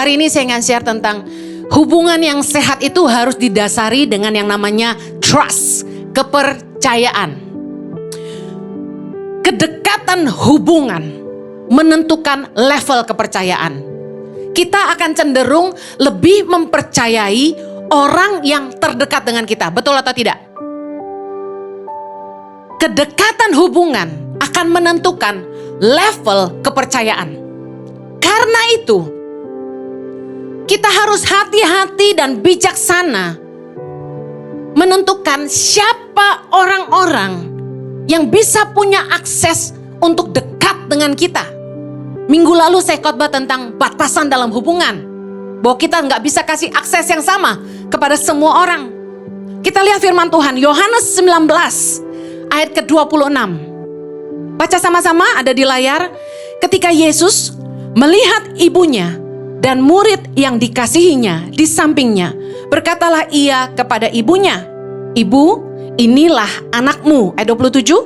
Hari ini saya ingin share tentang hubungan yang sehat itu harus didasari dengan yang namanya trust, kepercayaan. Kedekatan hubungan menentukan level kepercayaan. Kita akan cenderung lebih mempercayai orang yang terdekat dengan kita. Betul atau tidak? Kedekatan hubungan akan menentukan level kepercayaan. Karena itu, kita harus hati-hati dan bijaksana menentukan siapa orang-orang yang bisa punya akses untuk dekat dengan kita. Minggu lalu saya khotbah tentang batasan dalam hubungan, bahwa kita nggak bisa kasih akses yang sama kepada semua orang. Kita lihat firman Tuhan, Yohanes 19 ayat ke-26. Baca sama-sama, ada di layar. Ketika Yesus melihat ibunya dan murid yang dikasihinya di sampingnya, berkatalah ia kepada ibunya, "Ibu, inilah anakmu." Ayat 27.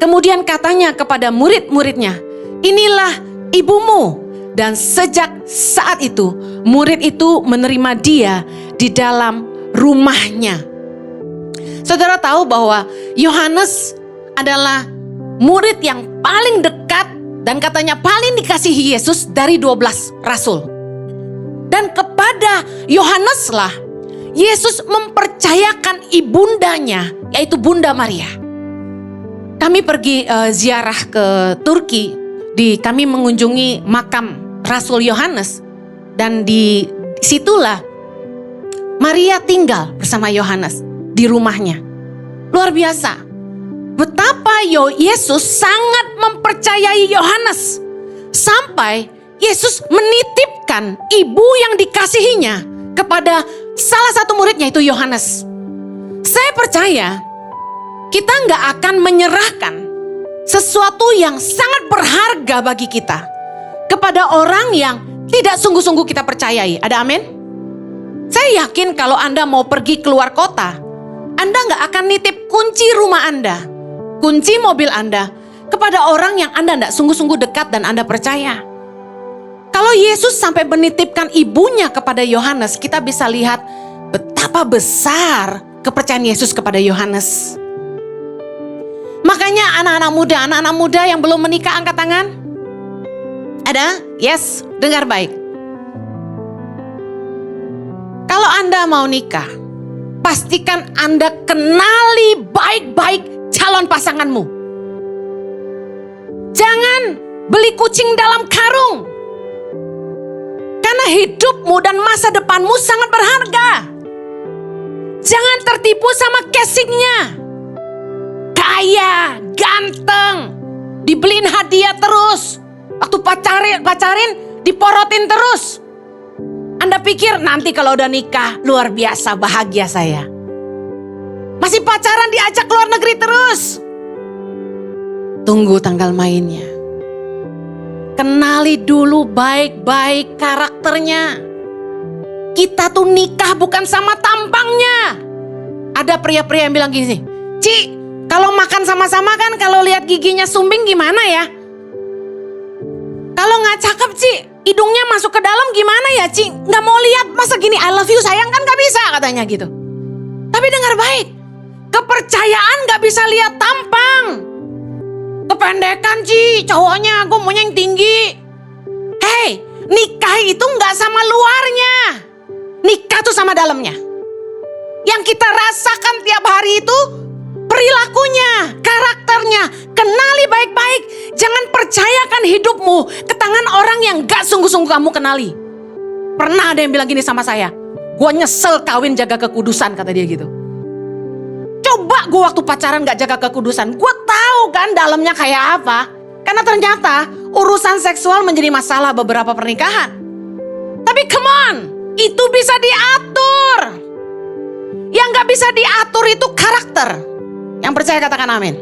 Kemudian katanya kepada murid-muridnya, "Inilah ibumu." Dan sejak saat itu, murid itu menerima dia di dalam rumahnya. Saudara tahu bahwa Yohanes adalah murid yang paling dekat dan katanya paling dikasihi Yesus dari 12 rasul. Dan kepada Yohaneslah Yesus mempercayakan ibundanya, yaitu Bunda Maria. Kami pergi ziarah ke Turki, kami mengunjungi makam Rasul Yohanes, dan di situlah Maria tinggal bersama Yohanes di rumahnya. Luar biasa. Betapa Yesus sangat mempercayai Yohanes, sampai Yesus menitipkan ibu yang dikasihinya kepada salah satu muridnya, itu Yohanes. Saya percaya kita nggak akan menyerahkan sesuatu yang sangat berharga bagi kita kepada orang yang tidak sungguh-sungguh kita percayai. Ada amin? Saya yakin kalau Anda mau pergi keluar kota, Anda nggak akan nitip kunci rumah Anda, kunci mobil Anda kepada orang yang Anda tidak sungguh-sungguh dekat dan Anda percaya. Kalau Yesus sampai menitipkan ibunya kepada Yohanes, kita bisa lihat betapa besar kepercayaan Yesus kepada Yohanes. Makanya anak-anak muda yang belum menikah, angkat tangan. Ada? Yes, dengar baik. Kalau Anda mau nikah, pastikan Anda kenali baik-baik calon pasanganmu. Jangan beli kucing dalam karung. Karena hidupmu dan masa depanmu sangat berharga. Jangan tertipu sama casingnya. Kaya, ganteng, dibeliin hadiah terus. Waktu pacarin diporotin terus. Anda pikir nanti kalau udah nikah luar biasa bahagia saya. Masih pacaran diajak keluar negeri terus. Tunggu tanggal mainnya. Kenali dulu baik-baik karakternya. Kita tuh nikah bukan sama tampangnya. Ada pria-pria yang bilang gini, "Ci, kalau makan sama-sama kan kalau lihat giginya sumbing gimana ya? Kalau gak cakep Ci, hidungnya masuk ke dalam gimana ya Ci? Gak mau lihat, masa gini I love you sayang kan gak bisa," katanya gitu. Tapi dengar baik, kepercayaan gak bisa lihat tampang. Kependekan Ci, cowoknya gue maunya yang tinggi. Hei, nikah itu gak sama luarnya. Nikah tuh sama dalamnya. Yang kita rasakan tiap hari itu perilakunya, karakternya. Kenali baik-baik. Jangan percayakan hidupmu ke tangan orang yang gak sungguh-sungguh kamu kenali. Pernah ada yang bilang gini sama saya, "Gue nyesel kawin jaga kekudusan," kata dia gitu. Coba gue waktu pacaran gak jaga kekudusan, gue tahu kan dalamnya kayak apa. Karena ternyata urusan seksual menjadi masalah beberapa pernikahan. Tapi come on, itu bisa diatur. Yang gak bisa diatur itu karakter. Yang percaya katakan amin.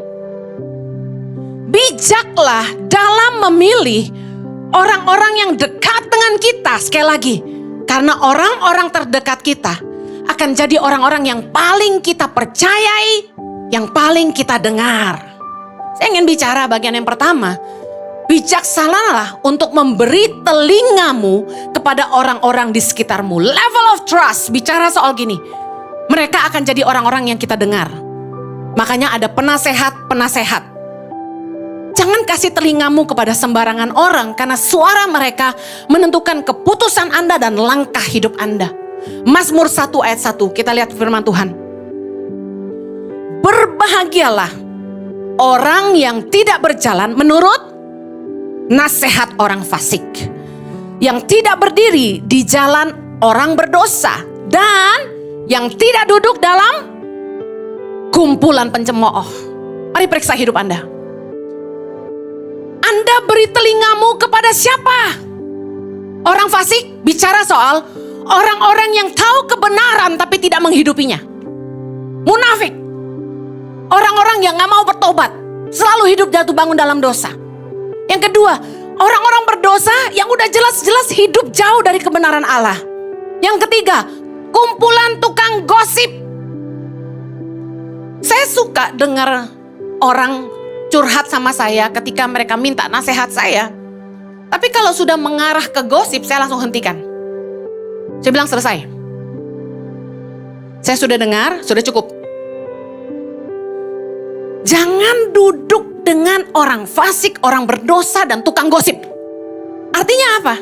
Bijaklah dalam memilih orang-orang yang dekat dengan kita. Sekali lagi, karena orang-orang terdekat kita akan jadi orang-orang yang paling kita percayai, yang paling kita dengar. Saya ingin bicara bagian yang pertama. Bijaksanalah untuk memberi telingamu kepada orang-orang di sekitarmu. Level of trust, bicara soal gini. Mereka akan jadi orang-orang yang kita dengar. Makanya ada penasehat-penasehat. Jangan kasih telingamu kepada sembarangan orang, karena suara mereka menentukan keputusan Anda dan langkah hidup Anda. Mazmur 1 ayat 1, kita lihat firman Tuhan. Berbahagialah orang yang tidak berjalan menurut nasihat orang fasik, yang tidak berdiri di jalan orang berdosa, dan yang tidak duduk dalam kumpulan pencemooh. Mari periksa hidup Anda. Anda beri telingamu kepada siapa? Orang fasik bicara soal orang-orang yang tahu kebenaran tapi tidak menghidupinya. Munafik. Orang-orang yang gak mau bertobat, selalu hidup jatuh bangun dalam dosa. Yang kedua, orang-orang berdosa yang udah jelas-jelas hidup jauh dari kebenaran Allah. Yang ketiga, kumpulan tukang gosip. Saya suka dengar orang curhat sama saya ketika mereka minta nasihat saya. Tapi kalau sudah mengarah ke gosip, saya langsung hentikan. Saya bilang selesai. Saya sudah dengar, sudah cukup. Jangan duduk dengan orang fasik, orang berdosa, dan tukang gosip. Artinya apa?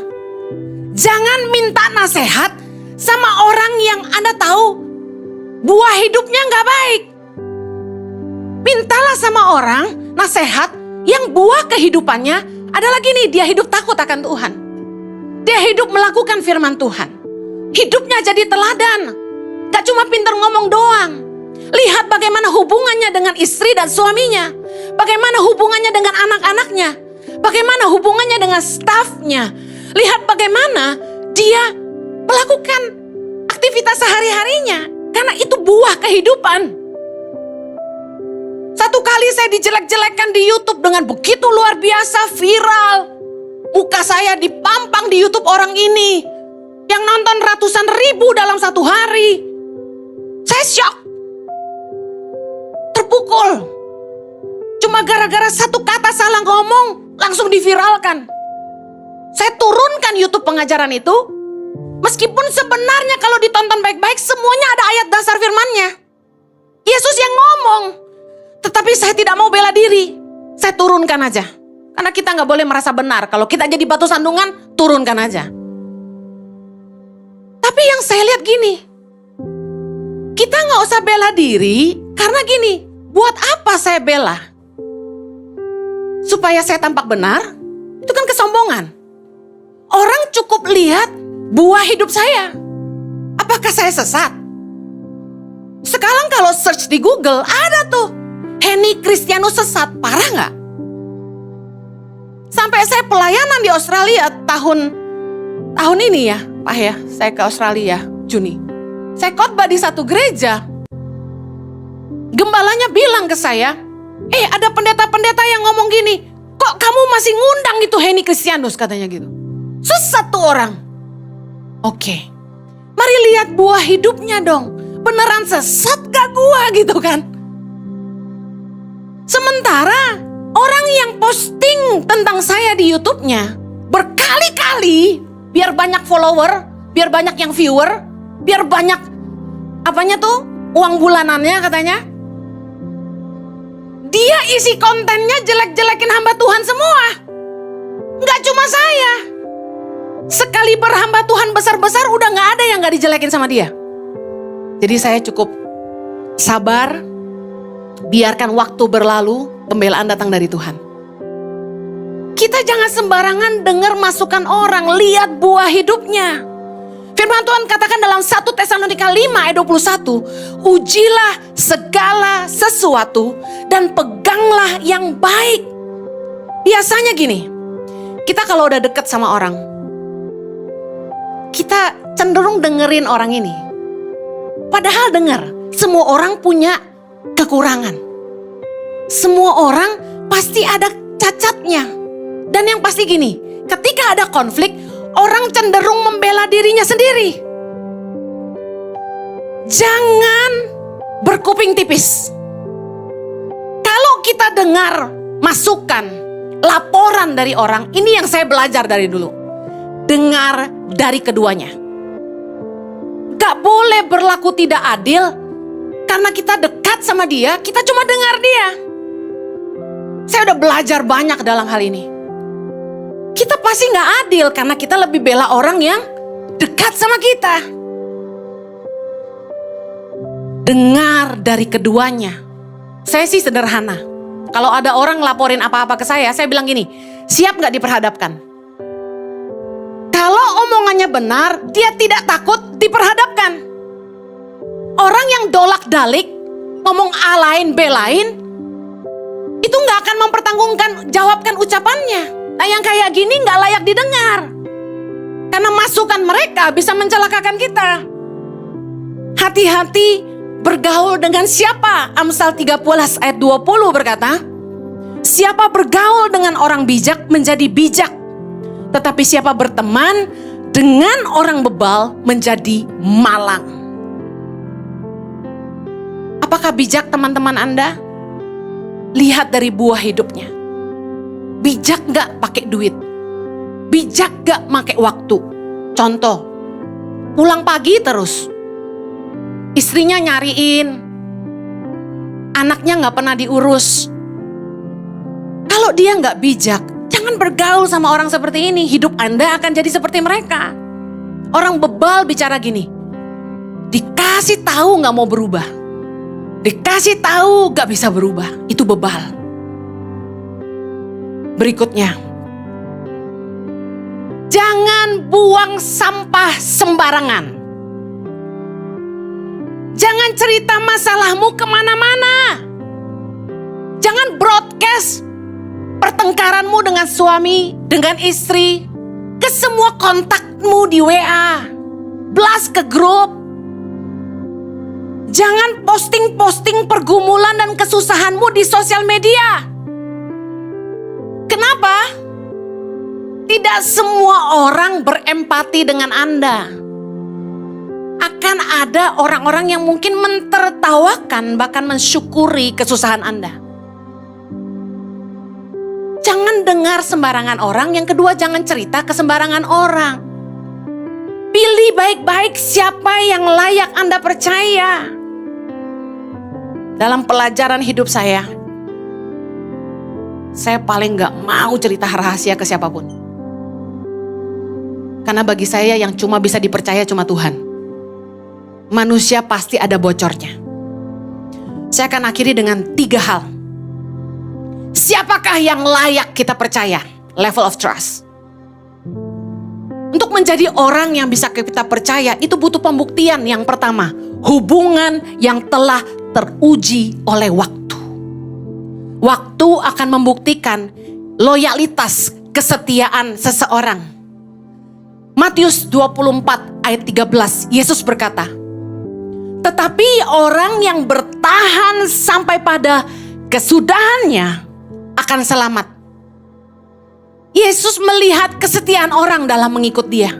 Jangan minta nasihat sama orang yang Anda tahu buah hidupnya gak baik. Mintalah sama orang nasihat yang buah kehidupannya adalah gini, dia hidup takut akan Tuhan. Dia hidup melakukan firman Tuhan. Hidupnya jadi teladan. Gak cuma pintar ngomong doang. Lihat bagaimana hubungannya dengan istri dan suaminya. Bagaimana hubungannya dengan anak-anaknya. Bagaimana hubungannya dengan stafnya. Lihat bagaimana dia melakukan aktivitas sehari-harinya. Karena itu buah kehidupan. Satu kali saya dijelek-jelekkan di YouTube dengan begitu luar biasa viral. Muka saya dipampang di YouTube orang ini. Yang nonton ratusan ribu dalam satu hari. Saya shock. Terpukul. Cuma gara-gara satu kata salah ngomong, langsung diviralkan. Saya turunkan YouTube pengajaran itu. Meskipun sebenarnya kalau ditonton baik-baik, semuanya ada ayat dasar firman-Nya. Yesus yang ngomong. Tetapi saya tidak mau bela diri. Saya turunkan aja. Karena kita gak boleh merasa benar. Kalau kita jadi batu sandungan, turunkan aja. Tapi yang saya lihat gini. Kita gak usah bela diri. Karena gini, buat apa saya bela? Supaya saya tampak benar? Itu kan kesombongan. Orang cukup lihat buah hidup saya. Apakah saya sesat? Sekarang kalau search di Google, ada tuh. Henny Kristianus sesat, parah gak? Sampai saya pelayanan di Australia tahun ini ya, Pak ya, saya ke Australia, Juni. Saya khotbah di satu gereja. Gembalanya bilang ke saya, ada pendeta-pendeta yang ngomong gini, kok kamu masih ngundang itu Henny Kristianus, katanya gitu. Sesat tuh orang. Oke, mari lihat buah hidupnya dong. Beneran sesat gak gua gitu kan? Sementara orang yang posting tentang saya di YouTube-nya berkali-kali biar banyak follower, biar banyak yang viewer, biar banyak apanya tuh uang bulanannya katanya. Dia isi kontennya jelek-jelekin hamba Tuhan semua. Nggak cuma saya. Sekali berhamba Tuhan besar-besar udah nggak ada yang nggak dijelekin sama dia. Jadi saya cukup sabar. Biarkan waktu berlalu, pembelaan datang dari Tuhan. Kita jangan sembarangan dengar masukan orang, lihat buah hidupnya. Firman Tuhan katakan dalam 1 Tesalonika 5 ayat 21, ujilah segala sesuatu dan peganglah yang baik. Biasanya gini, kita kalau udah deket sama orang, kita cenderung dengerin orang ini. Padahal dengar, semua orang punya kekurangan. Semua orang pasti ada cacatnya. Dan yang pasti gini, ketika ada konflik, orang cenderung membela dirinya sendiri. Jangan berkuping tipis. Kalau kita dengar masukan, laporan dari orang, ini yang saya belajar dari dulu. Dengar dari keduanya. Gak boleh berlaku tidak adil karena kita dekat sama dia, kita cuma dengar dia. Saya udah belajar banyak dalam hal ini. Kita pasti gak adil karena kita lebih bela orang yang dekat sama kita. Dengar dari keduanya. Saya sih sederhana. Kalau ada orang laporin apa-apa ke saya bilang gini, siap gak diperhadapkan? Kalau omongannya benar, dia tidak takut diperhadapkan. Orang yang dolak-dalik, ngomong A lain, B lain, itu gak akan jawabkan ucapannya. Nah yang kayak gini gak layak didengar. Karena masukan mereka bisa mencelakakan kita. Hati-hati bergaul dengan siapa? Amsal 13 ayat 20 berkata, siapa bergaul dengan orang bijak menjadi bijak. Tetapi siapa berteman dengan orang bebal menjadi malang. Apakah bijak teman-teman Anda? Lihat dari buah hidupnya. Bijak gak pakai duit? Bijak gak pakai waktu? Contoh, pulang pagi terus. Istrinya nyariin. Anaknya gak pernah diurus. Kalau dia gak bijak, jangan bergaul sama orang seperti ini. Hidup Anda akan jadi seperti mereka. Orang bebal bicara gini, dikasih tahu gak mau berubah, dikasih tahu gak bisa berubah. Itu bebal. Berikutnya, jangan buang sampah sembarangan. Jangan cerita masalahmu kemana-mana. Jangan broadcast pertengkaranmu dengan suami, dengan istri, ke semua kontakmu di WA, blast ke grup. Jangan posting-posting pergumulan dan kesusahanmu di sosial media. Kenapa? Tidak semua orang berempati dengan Anda. Akan ada orang-orang yang mungkin mentertawakan, bahkan mensyukuri kesusahan Anda. Jangan dengar sembarangan orang. Yang kedua, jangan cerita ke sembarangan orang. Pilih baik-baik siapa yang layak Anda percaya. Dalam pelajaran hidup saya paling gak mau cerita rahasia ke siapapun. Karena bagi saya yang cuma bisa dipercaya cuma Tuhan. Manusia pasti ada bocornya. Saya akan akhiri dengan 3 hal. Siapakah yang layak kita percaya? Level of trust. Untuk menjadi orang yang bisa kita percaya, itu butuh pembuktian. Yang pertama, hubungan yang telah teruji oleh waktu. Waktu akan membuktikan loyalitas, kesetiaan seseorang. Matius 24 ayat 13, Yesus berkata, tetapi orang yang bertahan sampai pada kesudahannya akan selamat. Yesus melihat kesetiaan orang dalam mengikut dia.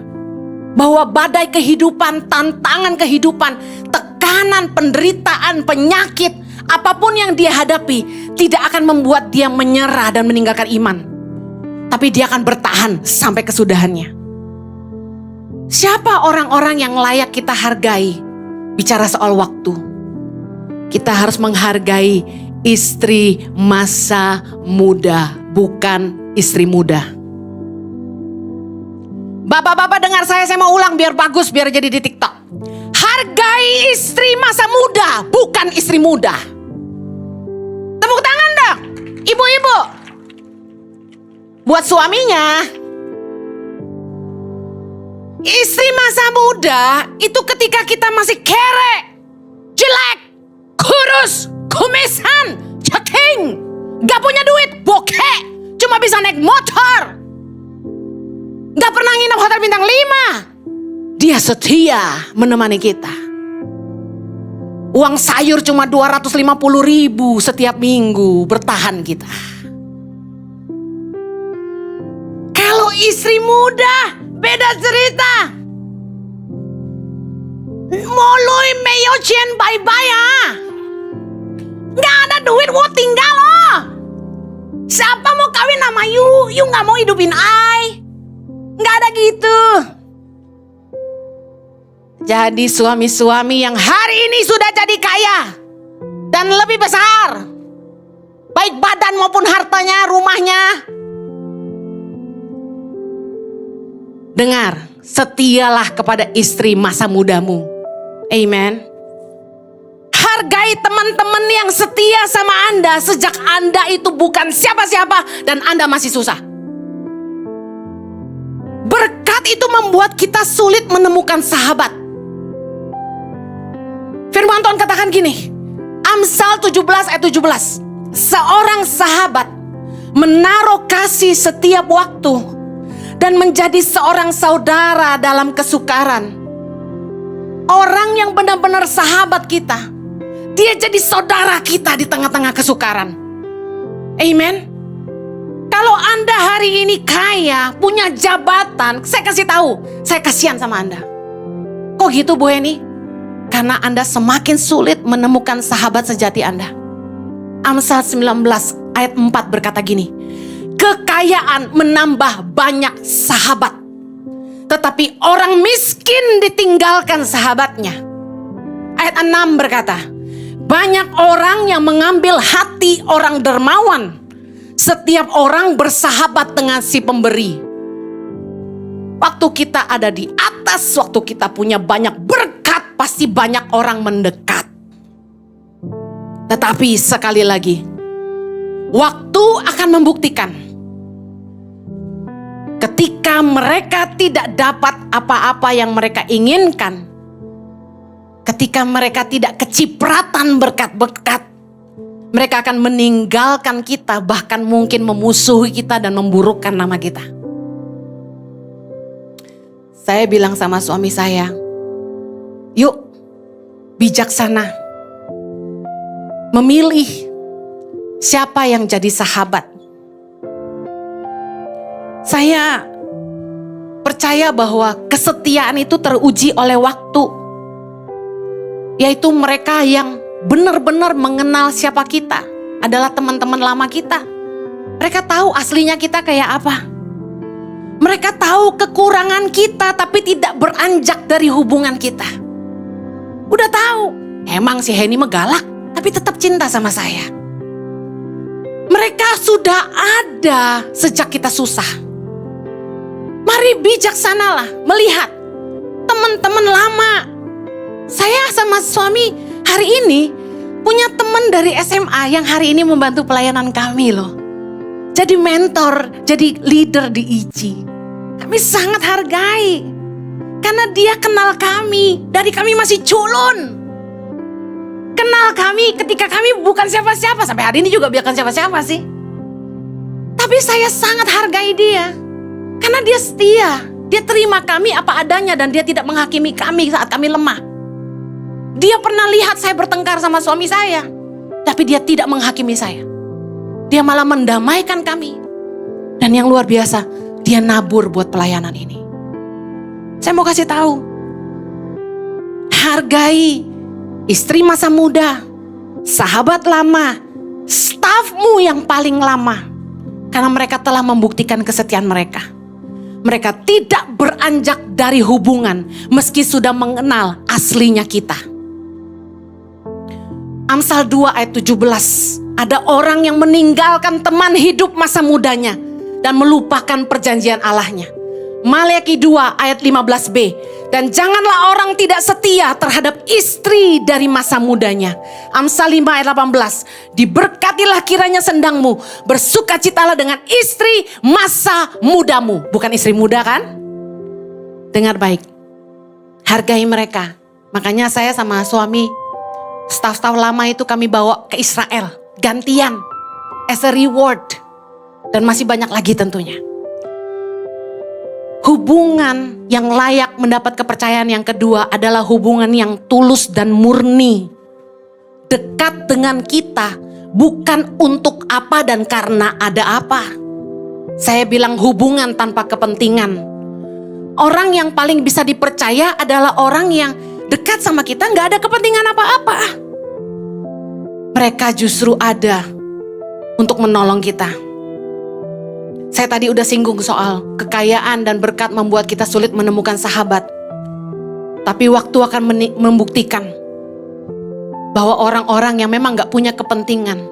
Bahwa badai kehidupan, tantangan kehidupan, tekanan, penderitaan, penyakit, apapun yang dia hadapi tidak akan membuat dia menyerah dan meninggalkan iman. Tapi dia akan bertahan sampai kesudahannya. Siapa orang-orang yang layak kita hargai? Bicara soal waktu, kita harus menghargai istri masa muda, bukan istri muda. Bapak-bapak dengar saya mau ulang biar bagus, biar jadi di TikTok. Hargai istri masa muda, bukan istri muda. Tepuk tangan dong, ibu-ibu. Buat suaminya. Istri masa muda itu ketika kita masih kere, jelek, kurus, kumisan, ceking, gak punya duit, bokeh, cuma bisa naik motor, gak pernah nginap hotel bintang 5. Dia setia menemani kita. Uang sayur cuma 250.000 setiap minggu, bertahan kita. Kalau istri muda beda cerita. Moloi meyo chen bye-bye ah. Gak ada duit, wo tinggal loh. Siapa mau kawin sama you? You gak mau hidupin I? Gak ada gitu. Jadi suami-suami yang hari ini sudah jadi kaya dan lebih besar, baik badan maupun hartanya, rumahnya. Dengar, setialah kepada istri masa mudamu. Amen. Hargai teman-teman yang setia sama Anda sejak Anda itu bukan siapa-siapa dan Anda masih susah. Berkat itu membuat kita sulit menemukan sahabat. Firman Tuhan katakan gini, Amsal 17 ayat 17. Seorang sahabat menaruh kasih setiap waktu dan menjadi seorang saudara dalam kesukaran. Orang yang benar-benar sahabat kita, dia jadi saudara kita di tengah-tengah kesukaran. Amen. Kalau Anda hari ini kaya, punya jabatan, saya kasih tahu, saya kasihan sama Anda. Kok gitu Bu Eni? Karena Anda semakin sulit menemukan sahabat sejati Anda. Amsal 19 ayat 4 berkata gini, kekayaan menambah banyak sahabat, tetapi orang miskin ditinggalkan sahabatnya. Ayat 6 berkata, banyak orang yang mengambil hati orang dermawan. Setiap orang bersahabat dengan si pemberi. Waktu kita ada di atas, waktu kita punya banyak berkat, pasti banyak orang mendekat. Tetapi sekali lagi, waktu akan membuktikan. Ketika mereka tidak dapat apa-apa yang mereka inginkan, ketika mereka tidak kecipratan berkat-berkat, mereka akan meninggalkan kita, bahkan mungkin memusuhi kita dan memburukkan nama kita. Saya bilang sama suami saya, yuk bijaksana, memilih siapa yang jadi sahabat. Saya percaya bahwa kesetiaan itu teruji oleh waktu, yaitu mereka yang benar-benar mengenal siapa kita adalah teman-teman lama kita. Mereka tahu aslinya kita kayak apa. Mereka tahu kekurangan kita tapi tidak beranjak dari hubungan kita. Udah tahu, emang si Henny megalak tapi tetap cinta sama saya. Mereka sudah ada sejak kita susah. Mari bijaksanalah melihat teman-teman lama. Saya sama suami hari ini punya teman dari SMA yang hari ini membantu pelayanan kami loh. Jadi mentor, jadi leader di ICI. Kami sangat hargai. Karena dia kenal kami dari kami masih culun. Kenal kami ketika kami bukan siapa-siapa. Sampai hari ini juga bukan siapa-siapa sih. Tapi saya sangat hargai dia. Karena dia setia. Dia terima kami apa adanya dan dia tidak menghakimi kami saat kami lemah. Dia pernah lihat saya bertengkar sama suami saya, tapi dia tidak menghakimi saya. Dia malah mendamaikan kami. Dan yang luar biasa, dia nabur buat pelayanan ini. Saya mau kasih tahu, hargai istri masa muda, sahabat lama, stafmu yang paling lama. Karena mereka telah membuktikan kesetiaan mereka. Mereka tidak beranjak dari hubungan meski sudah mengenal aslinya kita. Amsal 2 ayat 17. Ada orang yang meninggalkan teman hidup masa mudanya dan melupakan perjanjian Allahnya. Maleakhi 2 ayat 15b. Dan janganlah orang tidak setia terhadap istri dari masa mudanya. Amsal 5 ayat 18. Diberkatilah kiranya sendangmu, bersukacitalah dengan istri masa mudamu. Bukan istri muda kan? Dengar baik. Hargai mereka. Makanya saya sama suami, staf-staf lama itu kami bawa ke Israel. Gantian. As a reward. Dan masih banyak lagi tentunya. Hubungan yang layak mendapat kepercayaan yang kedua adalah hubungan yang tulus dan murni. Dekat dengan kita bukan untuk apa dan karena ada apa. Saya bilang hubungan tanpa kepentingan. Orang yang paling bisa dipercaya adalah orang yang dekat sama kita gak ada kepentingan apa-apa. Mereka justru ada untuk menolong kita. Saya tadi udah singgung soal kekayaan dan berkat membuat kita sulit menemukan sahabat. Tapi waktu akan membuktikan bahwa orang-orang yang memang gak punya kepentingan,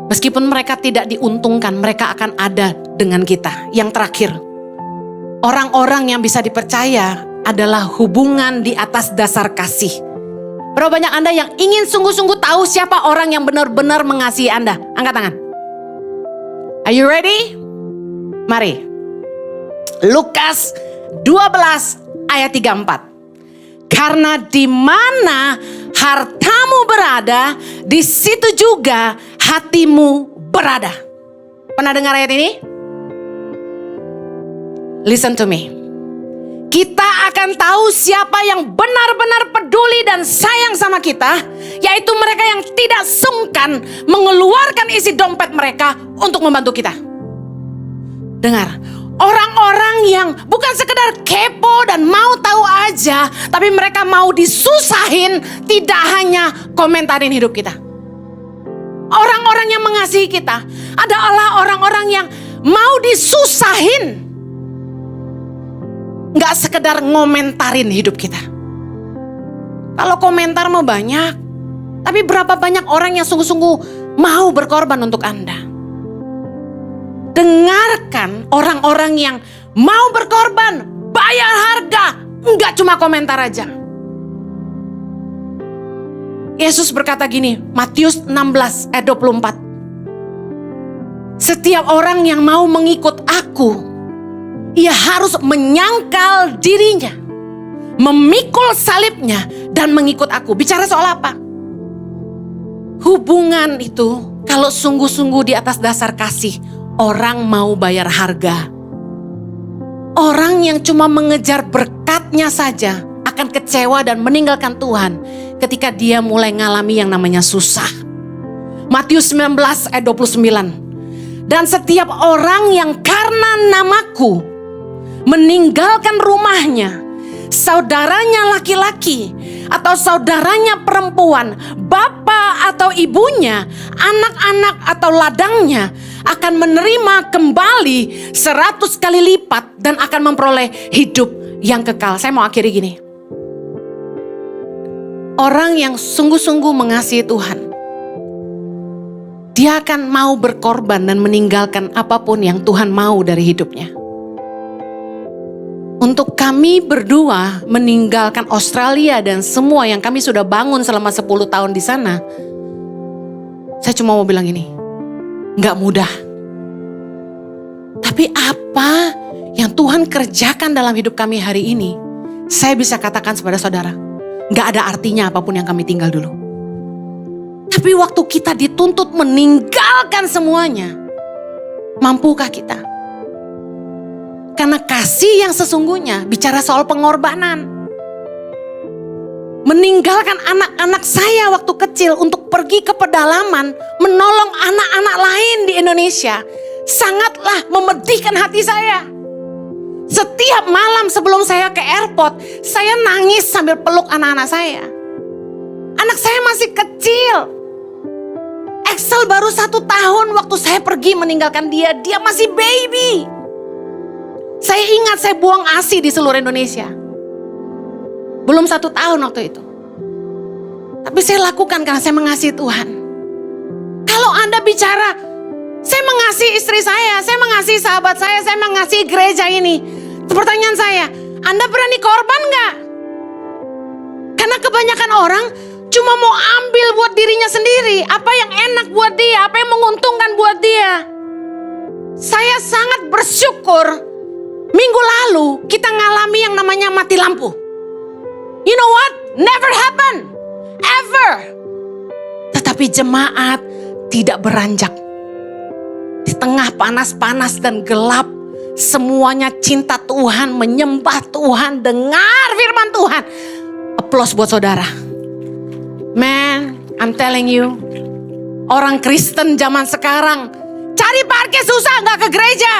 meskipun mereka tidak diuntungkan, mereka akan ada dengan kita. Yang terakhir, orang-orang yang bisa dipercaya adalah hubungan di atas dasar kasih. Berapa banyak Anda yang ingin sungguh-sungguh tahu siapa orang yang benar-benar mengasihi Anda? Angkat tangan. Are you ready? Mari. Lukas 12 ayat 34. Karena di mana hartamu berada, di situ juga hatimu berada. Pernah dengar ayat ini? Listen to me. Kita akan tahu siapa yang benar-benar peduli dan sayang sama kita, yaitu mereka yang tidak sungkan mengeluarkan isi dompet mereka untuk membantu kita. Dengar, orang-orang yang bukan sekedar kepo dan mau tahu aja, tapi mereka mau disusahin, tidak hanya komentarin hidup kita. Orang-orang yang mengasihi kita adalah orang-orang yang mau disusahin, gak sekedar ngomentarin hidup kita. Kalau komentar mah banyak, tapi berapa banyak orang yang sungguh-sungguh mau berkorban untuk Anda? Dengarkan orang-orang yang mau berkorban, bayar harga, enggak cuma komentar aja. Yesus berkata gini, Matius 16 ayat 24. Setiap orang yang mau mengikut aku, ia harus menyangkal dirinya, memikul salibnya, dan mengikut aku. Bicara soal apa? Hubungan itu kalau sungguh-sungguh di atas dasar kasih, orang mau bayar harga. Orang yang cuma mengejar berkatnya saja akan kecewa dan meninggalkan Tuhan ketika dia mulai ngalami yang namanya susah. Matius 19 ayat 29. Dan setiap orang yang karena namaku meninggalkan rumahnya, saudaranya laki-laki atau saudaranya perempuan, bapak atau ibunya, anak-anak atau ladangnya, akan menerima kembali 100 kali lipat dan akan memperoleh hidup yang kekal. Saya mau akhiri gini. Orang yang sungguh-sungguh mengasihi Tuhan, dia akan mau berkorban dan meninggalkan apapun yang Tuhan mau dari hidupnya. Untuk kami berdua meninggalkan Australia dan semua yang kami sudah bangun selama 10 tahun di sana, saya cuma mau bilang ini, gak mudah. Tapi apa yang Tuhan kerjakan dalam hidup kami hari ini, saya bisa katakan kepada saudara, gak ada artinya apapun yang kami tinggal dulu. Tapi waktu kita dituntut meninggalkan semuanya, mampukah kita? Karena kasih yang sesungguhnya bicara soal pengorbanan. Meninggalkan anak-anak saya waktu kecil untuk pergi ke pedalaman, menolong anak-anak lain di Indonesia, sangatlah memedihkan hati saya. Setiap malam sebelum saya ke airport, saya nangis sambil peluk anak-anak saya. Anak saya masih kecil. Axel baru 1 tahun waktu saya pergi meninggalkan dia, dia masih baby. Saya ingat saya buang ASI di seluruh Indonesia. Belum 1 tahun waktu itu. Tapi saya lakukan karena saya mengasihi Tuhan. Kalau Anda bicara, saya mengasihi istri saya mengasihi sahabat saya mengasihi gereja ini. Pertanyaan saya, Anda berani korban gak? Karena kebanyakan orang cuma mau ambil buat dirinya sendiri. Apa yang enak buat dia, apa yang menguntungkan buat dia. Saya sangat bersyukur minggu lalu kita ngalami yang namanya mati lampu. You know what? Never happen. Ever. Tetapi jemaat tidak beranjak. Di tengah panas-panas dan gelap, semuanya cinta Tuhan, menyembah Tuhan, dengar firman Tuhan. Applause buat saudara. Man, I'm telling you, orang Kristen zaman sekarang cari parkir susah gak ke gereja.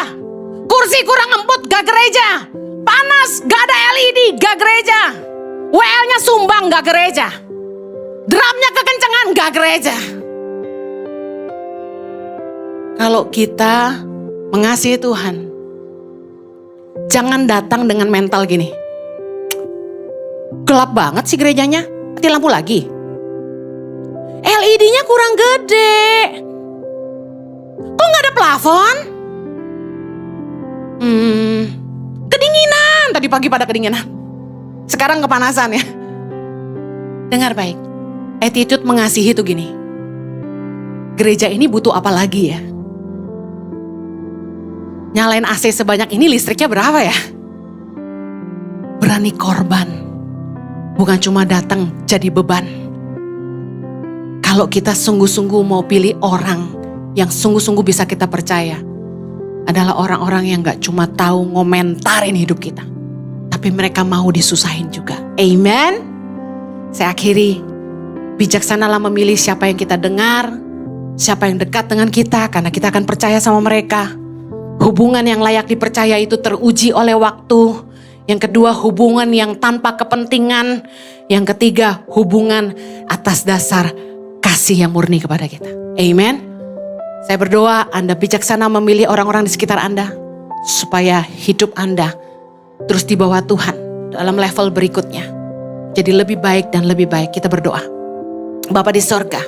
Kursi kurang empuk gak gereja. Panas gak ada LED gak gereja. WL-nya sumbang gak gereja. Drumnya kekencengan gak gereja. Kalau kita mengasihi Tuhan, jangan datang dengan mental gini. Gelap banget sih gerejanya, mati lampu lagi. LED-nya kurang gede. Kok gak ada plafon? Kedinginan, tadi pagi pada kedinginan. Sekarang kepanasan ya. Dengar baik, attitude mengasihi itu gini. Gereja ini butuh apa lagi ya? Nyalain AC sebanyak ini listriknya berapa ya? Berani korban, bukan cuma datang jadi beban. Kalau kita sungguh-sungguh mau pilih orang yang sungguh-sungguh bisa kita percaya, adalah orang-orang yang gak cuma tahu ngomentarin hidup kita, tapi mereka mau disusahin juga. Amen. Saya akhiri, bijaksanalah memilih siapa yang kita dengar, siapa yang dekat dengan kita, karena kita akan percaya sama mereka. Hubungan yang layak dipercaya itu teruji oleh waktu. Yang kedua, hubungan yang tanpa kepentingan. Yang ketiga, hubungan atas dasar kasih yang murni kepada kita. Amen. Saya berdoa Anda bijaksana memilih orang-orang di sekitar Anda, supaya hidup Anda terus di bawah Tuhan dalam level berikutnya. Jadi lebih baik dan lebih baik. Kita berdoa. Bapa di sorga,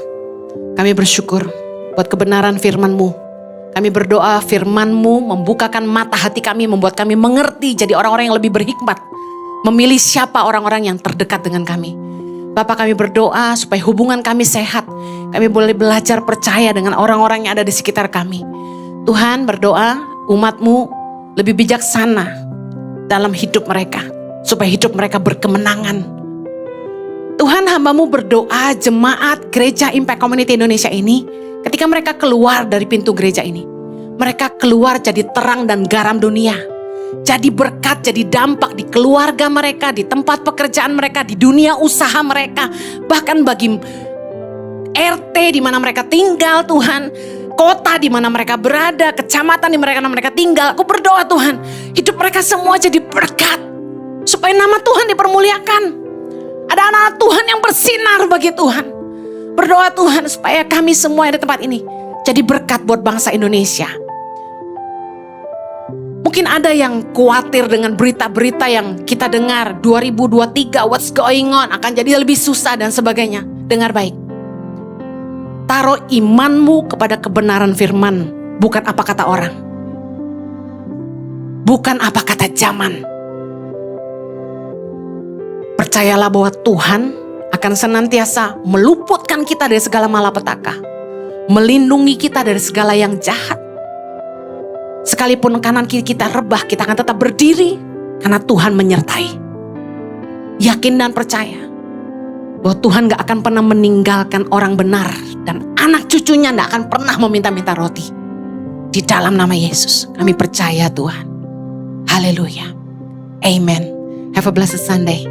kami bersyukur buat kebenaran firman-Mu. Kami berdoa firman-Mu membukakan mata hati kami, membuat kami mengerti jadi orang-orang yang lebih berhikmat. Memilih siapa orang-orang yang terdekat dengan kami. Bapak, kami berdoa supaya hubungan kami sehat. Kami boleh belajar percaya dengan orang-orang yang ada di sekitar kami. Tuhan, berdoa umat-Mu lebih bijaksana dalam hidup mereka, supaya hidup mereka berkemenangan. Tuhan, hamba-Mu berdoa jemaat gereja Impact Community Indonesia ini, ketika mereka keluar dari pintu gereja ini, mereka keluar jadi terang dan garam dunia. Jadi berkat, jadi dampak di keluarga mereka, di tempat pekerjaan mereka, di dunia usaha mereka. Bahkan bagi RT di mana mereka tinggal, Tuhan. Kota di mana mereka berada, kecamatan di mana mereka tinggal. Aku berdoa Tuhan, hidup mereka semua jadi berkat. Supaya nama Tuhan dipermuliakan. Ada anak Tuhan yang bersinar bagi Tuhan. Berdoa Tuhan supaya kami semua yang di tempat ini jadi berkat buat bangsa Indonesia. Mungkin ada yang khawatir dengan berita-berita yang kita dengar 2023, what's going on, akan jadi lebih susah dan sebagainya. Dengar baik. Taruh imanmu kepada kebenaran firman, bukan apa kata orang. Bukan apa kata zaman. Percayalah bahwa Tuhan akan senantiasa meluputkan kita dari segala malapetaka. Melindungi kita dari segala yang jahat. Sekalipun kanan kiri kita rebah, kita akan tetap berdiri karena Tuhan menyertai. Yakin dan percaya bahwa Tuhan gak akan pernah meninggalkan orang benar. Dan anak cucunya gak akan pernah meminta-minta roti. Di dalam nama Yesus kami percaya Tuhan. Haleluya. Amen. Have a blessed Sunday.